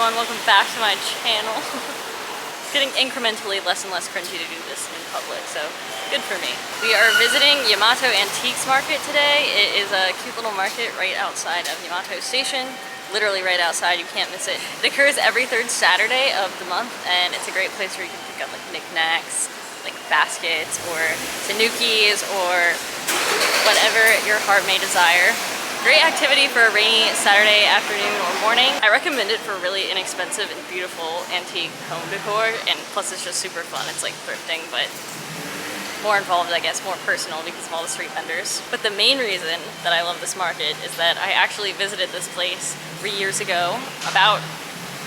everyone, welcome back to my channel. It's getting incrementally less and less cringy to do this in public, so good for me. We are visiting Yamato Antiques Market today. It is a cute little market right outside of Yamato Station. Literally right outside, you can't miss it. It occurs every third Saturday of the month, and it's a great place where you can pick up like knickknacks, like baskets or tanukis or whatever your heart may desire. Great activity for a rainy Saturday afternoon or morning. I recommend it for really inexpensive and beautiful antique home decor, and plus it's just super fun. It's like thrifting, but more involved, I guess, more personal because of all the street vendors. But the main reason that I love this market is that I actually visited this place 3 years ago, about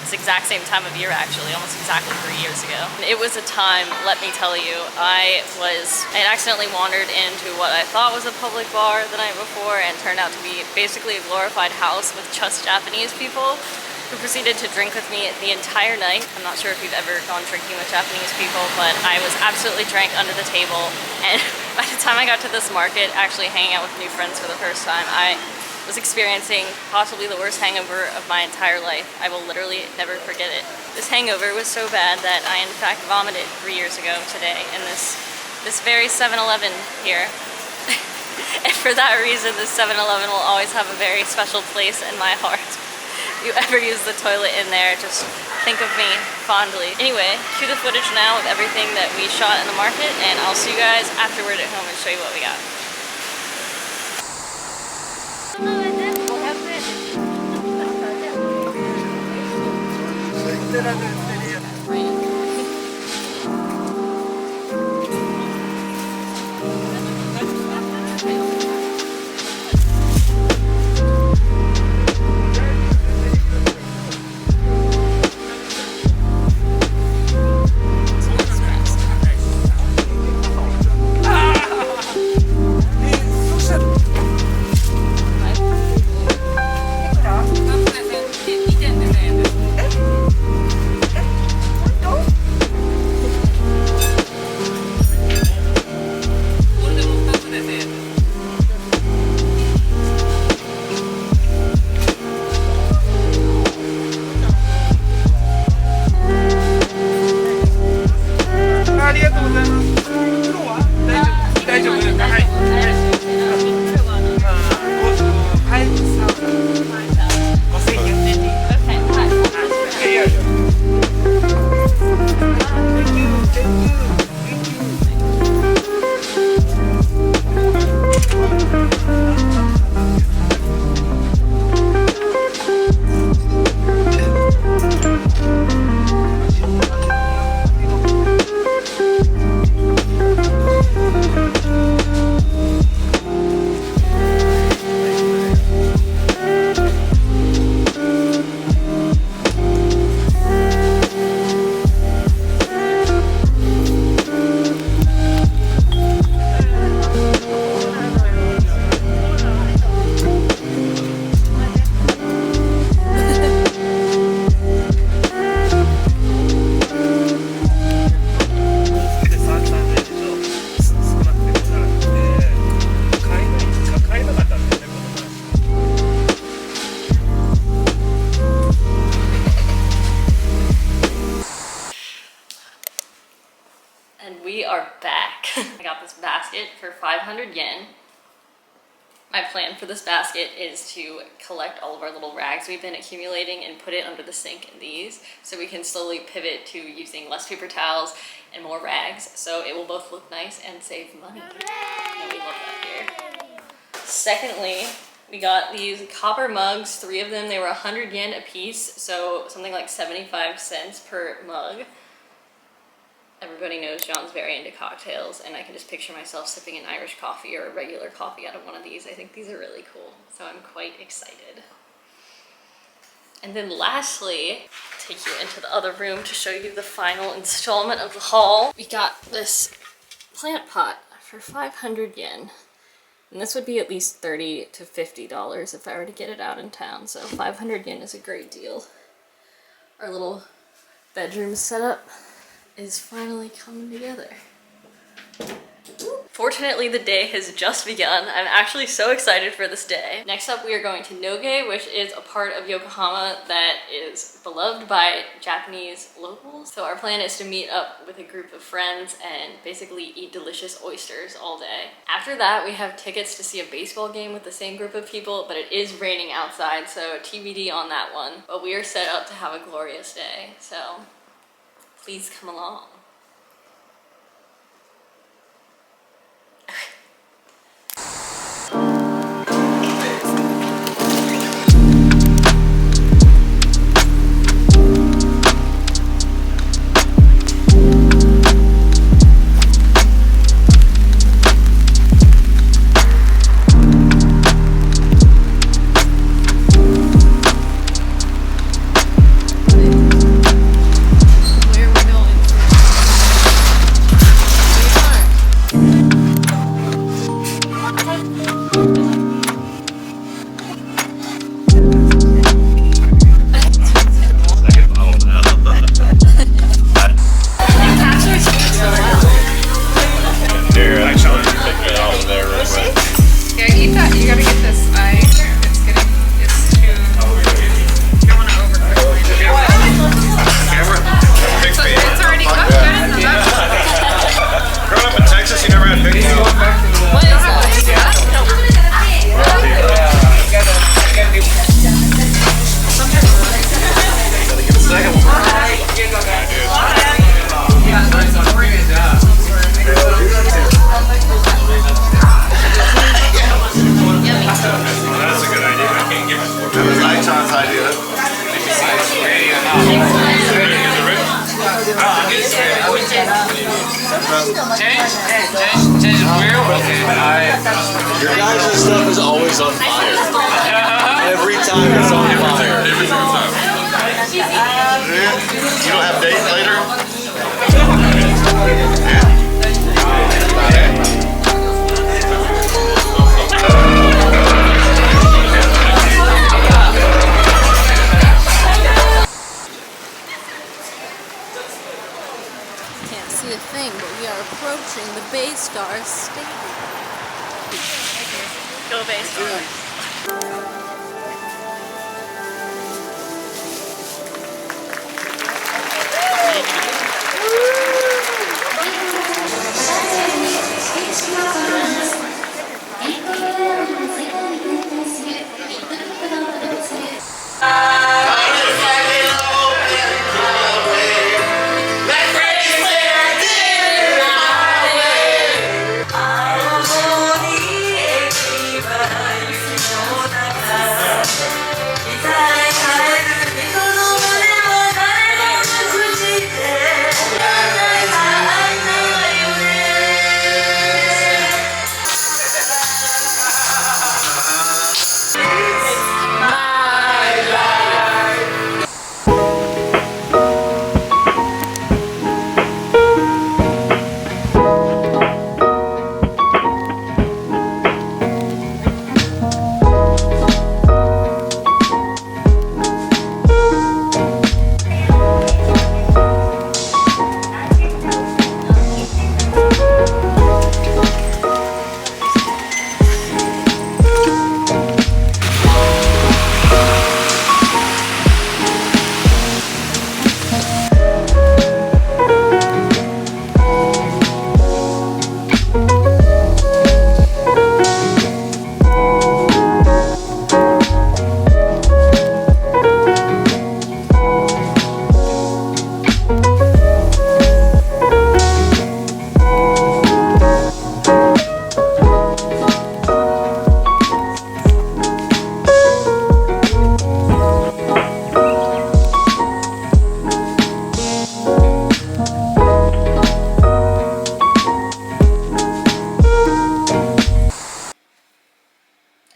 this exact same time of year actually, almost exactly 3 years ago. And it was a time, let me tell you, I had accidentally wandered into what I thought was a public bar the night before and turned out to be basically a glorified house with just Japanese people who proceeded to drink with me the entire night. I'm not sure if you've ever gone drinking with Japanese people, but I was absolutely drank under the table. And by the time I got to this market, actually hanging out with new friends for the first time, I was experiencing possibly the worst hangover of my entire life. I will literally never forget it. This hangover was so bad that I in fact vomited 3 years ago today in this very 7-Eleven here. And for that reason, this 7-Eleven will always have a very special place in my heart. If you ever use the toilet in there, just think of me fondly. Anyway, cue the footage now of everything that we shot in the market, and I'll see you guys afterward at home and show you what we got. I got this basket for 500 yen. My plan for this basket is to collect all of our little rags we've been accumulating and put it under the sink in these, so we can slowly pivot to using less paper towels and more rags, so it will both look nice and save money. And we love that here. Secondly, we got these copper mugs, 3 of them. They were 100 yen a piece, so something like 75 cents per mug. Everybody knows John's very into cocktails, and I can just picture myself sipping an Irish coffee or a regular coffee out of one of these. I think these are really cool, so I'm quite excited. And then lastly, I'll take you into the other room to show you the final installment of the haul. We got this plant pot for 500 yen. And this would be at least $30 to $50 if I were to get it out in town, so 500 yen is a great deal. Our little bedroom setup is finally coming together. Fortunately, the day has just begun. I'm actually so excited for this day. Next up, we are going to Noge, which is a part of Yokohama that is beloved by Japanese locals. So our plan is to meet up with a group of friends and basically eat delicious oysters all day. After that, we have tickets to see a baseball game with the same group of people, but it is raining outside, so TBD on that one. But we are set up to have a glorious day, so please come along. Your guys' stuff is always on fire. Every time it's on fire. You don't have dates later? Can't see a thing, but we are approaching the Bay Star Stadium. Go Bay Star.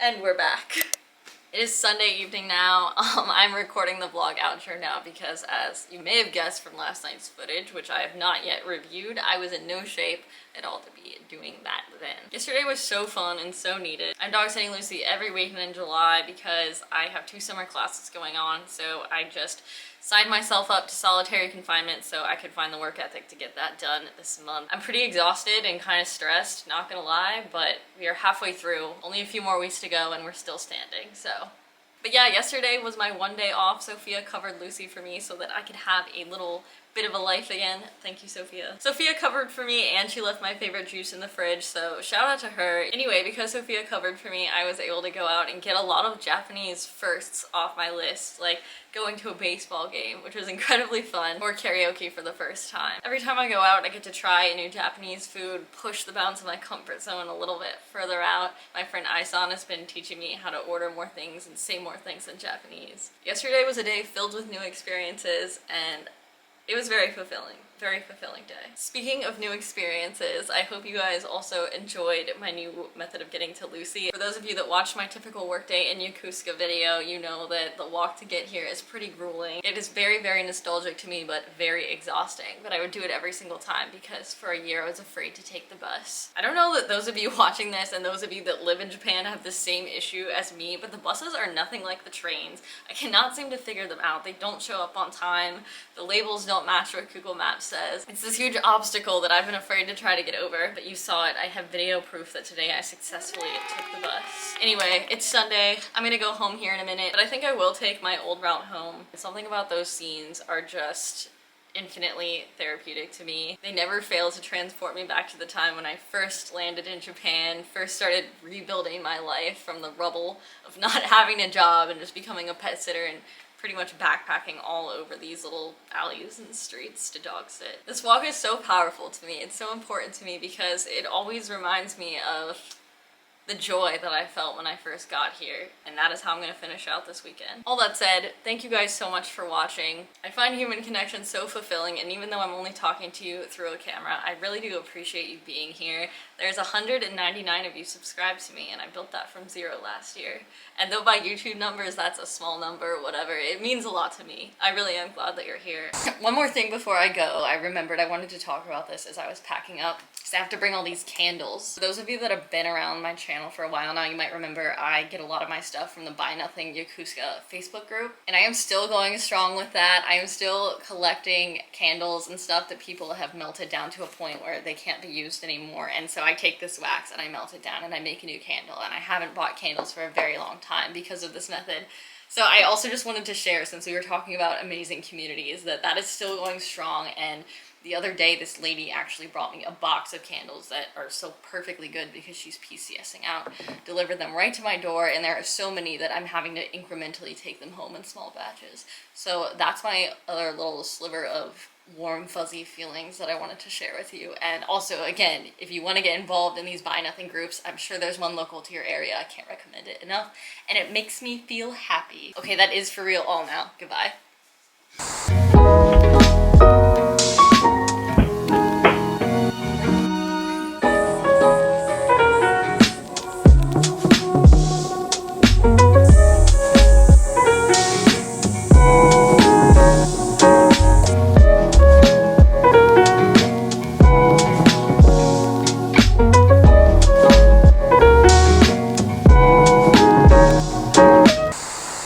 And we're back. It is Sunday evening now. I'm recording the vlog outro now because, as you may have guessed from last night's footage, which I have not yet reviewed, I was in no shape at all to be doing that then. Yesterday was so fun and so needed. I'm dog sitting Lucy every weekend in July because I have 2 summer classes going on, so I just signed myself up to solitary confinement so I could find the work ethic to get that done this month. I'm pretty exhausted and kind of stressed, not gonna lie, but we are halfway through. Only a few more weeks to go and we're still standing, so. But yeah, yesterday was my one day off. Sophia covered Lucy for me so that I could have a little bit of a life again. Thank you, Sophia. Sophia covered for me and she left my favorite juice in the fridge, so shout out to her. Anyway, because Sophia covered for me, I was able to go out and get a lot of Japanese firsts off my list, like going to a baseball game, which was incredibly fun, or karaoke for the first time. Every time I go out, I get to try a new Japanese food, push the bounds of my comfort zone a little bit further out. My friend Aisan has been teaching me how to order more things and say more things in Japanese. Yesterday was a day filled with new experiences and it was very fulfilling day. Speaking of new experiences, I hope you guys also enjoyed my new method of getting to Lucy. For those of you that watched my typical workday in Yokosuka video, you know that the walk to get here is pretty grueling. It is very, very nostalgic to me, but very exhausting. But I would do it every single time because for a year I was afraid to take the bus. I don't know that those of you watching this and those of you that live in Japan have the same issue as me, but the buses are nothing like the trains. I cannot seem to figure them out. They don't show up on time. The labels don't match what Google Maps says. It's this huge obstacle that I've been afraid to try to get over, but you saw it. I have video proof that today I successfully took the bus. Anyway, it's Sunday. I'm gonna go home here in a minute, but I think I will take my old route home. Something about those scenes are just infinitely therapeutic to me. They never fail to transport me back to the time when I first landed in Japan, first started rebuilding my life from the rubble of not having a job and just becoming a pet sitter and pretty much backpacking all over these little alleys and streets to dog sit. This walk is so powerful to me. It's so important to me because it always reminds me of the joy that I felt when I first got here, and that is how I'm gonna finish out this weekend. All that said, thank you guys so much for watching. I find human connection so fulfilling, and even though I'm only talking to you through a camera, I really do appreciate you being here. There's 199 of you subscribed to me, and I built that from 0 last year. And though by YouTube numbers that's a small number, whatever, it means a lot to me. I really am glad that you're here. One more thing before I go, I remembered I wanted to talk about this as I was packing up, because I have to bring all these candles. For those of you that have been around my channel for a while now, you might remember I get a lot of my stuff from the Buy Nothing Yokosuka Facebook group, and I am still going strong with that. I am still collecting candles and stuff that people have melted down to a point where they can't be used anymore, and so I take this wax and I melt it down and I make a new candle, and I haven't bought candles for a very long time because of this method. So I also just wanted to share, since we were talking about amazing communities, that is still going strong. And the other day, this lady actually brought me a box of candles that are so perfectly good because she's PCSing out, delivered them right to my door, and there are so many that I'm having to incrementally take them home in small batches. So that's my other little sliver of warm, fuzzy feelings that I wanted to share with you. And also, again, if you want to get involved in these Buy Nothing groups, I'm sure there's one local to your area. I can't recommend it enough, and it makes me feel happy. Okay, that is for real all now. Goodbye.